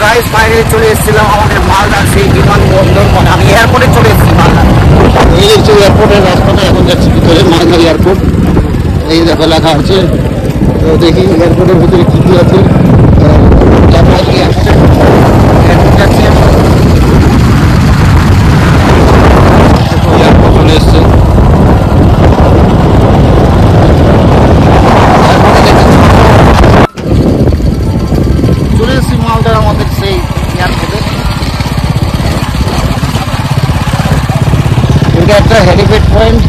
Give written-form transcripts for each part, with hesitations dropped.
Guys finally চলে এসেছিলাম আমাদের মালদার সেই বিমানবন্দর, মানে আমি এয়ারপোর্টে চলে এসেছি মালদা। এই হচ্ছে এয়ারপোর্টের রাস্তাটা, এখন যাচ্ছি ভিতরে মালদা এয়ারপোর্ট। এই দেখো লেখা আছে, তো দেখি এয়ারপোর্টের ভিতরে কী কী আছে। যাচ্ছি এয়ারপোর্ট চলে এসছে। চলে এসেছি মালদার আমাদের সেই এয়ারপোর্টে। এটা একটা হেলিপ্যাড পয়েন্ট।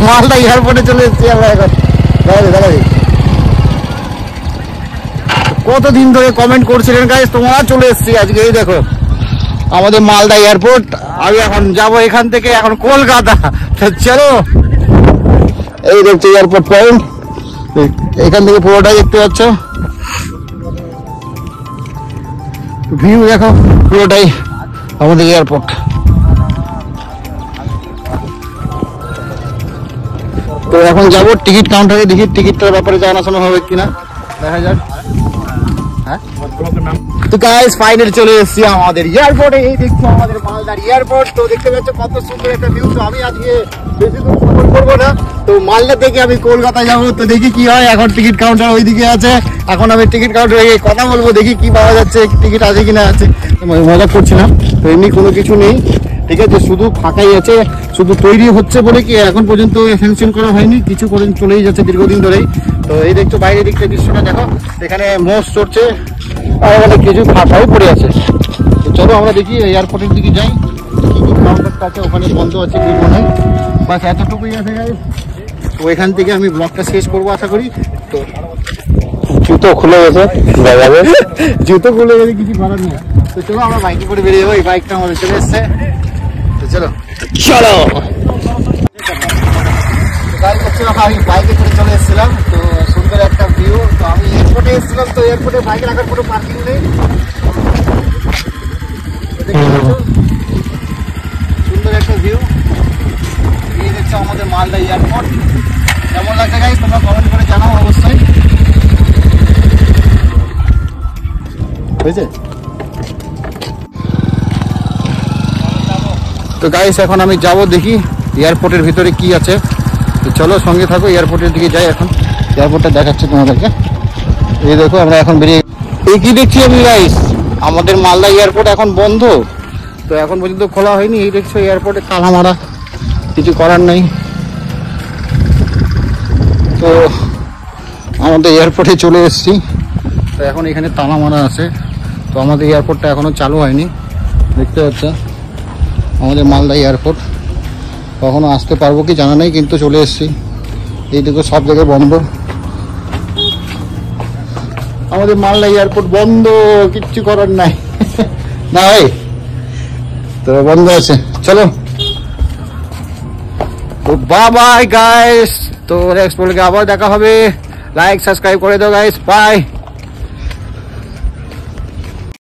মালদা এয়ারপোর্টে চলে এসেছি আমরা এখন। কতদিন ধরে কমেন্ট করছিলেন গাইস, তোমরা চলে এসেছি আজকে। এই দেখো আমাদের মালদা এয়ারপোর্ট। আমি এখন যাব এখান থেকে এখন কলকাতা। চলো, এই দেখছো এয়ারপোর্ট পয়েন্ট, এখান থেকে পুরোটাই দেখতে পাচ্ছ। ভিউ দেখো পুরোটাই আমাদের এয়ারপোর্ট। তো এখন যাবো টিকিট কাউন্টারে, দেখি টিকিটটার ব্যাপারে জানাশোনা হবে কিনা, দেখা যাক। হ্যাঁ, তো গাইস ফাইনালি চলে এসেছি আমাদের এয়ারপোর্টে। এই দেখছো আমাদের মালদার এয়ারপোর্ট। তো দেখতে পাচ্ছ কত সুন্দর একটা ভিউ। তো আমি আজকে বেশি দূর সফর করবো না, তো মালদা থেকে আমি কলকাতা যাবো। তো দেখি কি হয়। এখন টিকিট কাউন্টার ওইদিকে আছে, এখন আমি টিকিট কাউন্টারে কথা বলবো, দেখি কি পাওয়া যাচ্ছে, টিকিট আছে কিনা আছে। মজা করছিলাম, তো এমনি কোনো কিছু নেই, ঠিক আছে, শুধু ফাঁকাই আছে, শুধু তৈরি হচ্ছে বলে কি এখন পর্যন্ত স্যাংশন করা হয়নি, কিছু করে চলেই যাচ্ছে দীর্ঘদিন ধরেই। তো এই দেখছো বাইরের দিকটা দৃশ্যটা দেখো, এখানে মোষ চড়ছে আর এখানে কিছু ফাঁকাই পড়ে আছে। তো চলো আমরা দেখি এয়ারপোর্টের দিকে যাই, টিকিট কাউন্টারটা আছে ওখানে বন্ধ আছে কি মনে হয়, বাস এতটুকুই আছে গাইস। তো এখান থেকে আমি ব্লগটা শেষ করবো আশা করি। তো জুতো খুলে গেছে, জুতো খুলে গেছে, কিছু করার নেই। তো চলো আমরা বাইকে করে বেরিয়ে যাবো, এই বাইকটা আমাদের চলে এসছে। তো চলো চলো, আমি বাইকে করে চলে এসেছিলাম। তো সুন্দর একটা ভিউ। তো আমি এয়ারপোর্টে এসেছিলাম, তো এয়ারপোর্টে বাইক রাখার কোনো পার্কিং নেই। সুন্দর একটা ভিউ। এই দেখছো আমাদের মালদা এয়ারপোর্ট। কেমন লাগছে গাইস তোমরা কমেন্ট করে জানাও অবশ্যই। হয়েছে? তো গাইস এখন আমি যাব দেখি এয়ারপোর্টের ভিতরে কি আছে। তো চলো সঙ্গে থাকো, এয়ারপোর্টের দিকে যাই। এখন এয়ারপোর্টটা দেখাচ্ছি তোমাদেরকে। এই দেখো আমরা এখন বেরিয়ে, এই কি দেখছি আমি গাইস, আমাদের মালদা এয়ারপোর্ট এখন বন্ধ। তো এখন পর্যন্ত খোলা হয়নি। এই দেখছো এয়ারপোর্টে তালা মারা, কিছু করার নেই। তো আমাদের এয়ারপোর্টে চলে এসেছি, তো এখন এখানে তালা মারা আছে। তো আমাদের এয়ারপোর্টটা এখনো চালু হয়নি, দেখতে পাচ্ছ আমাদের মালদা এয়ারপোর্ট। কখনো আসতে পারবো কি জানা নেই, কিন্তু চলে এসেছি। এইদিকে সব জায়গায় বন্ধ, আমাদের মালদা এয়ারপোর্ট বন্ধ, কিচ্ছু করার নাই না ভাই, তো বন্ধ আছে। চলো, তো বাই গাইস, তো নেক্সট ব্লগে আবার দেখা হবে। লাইক সাবস্ক্রাইব করে দাও গাইস, বাই।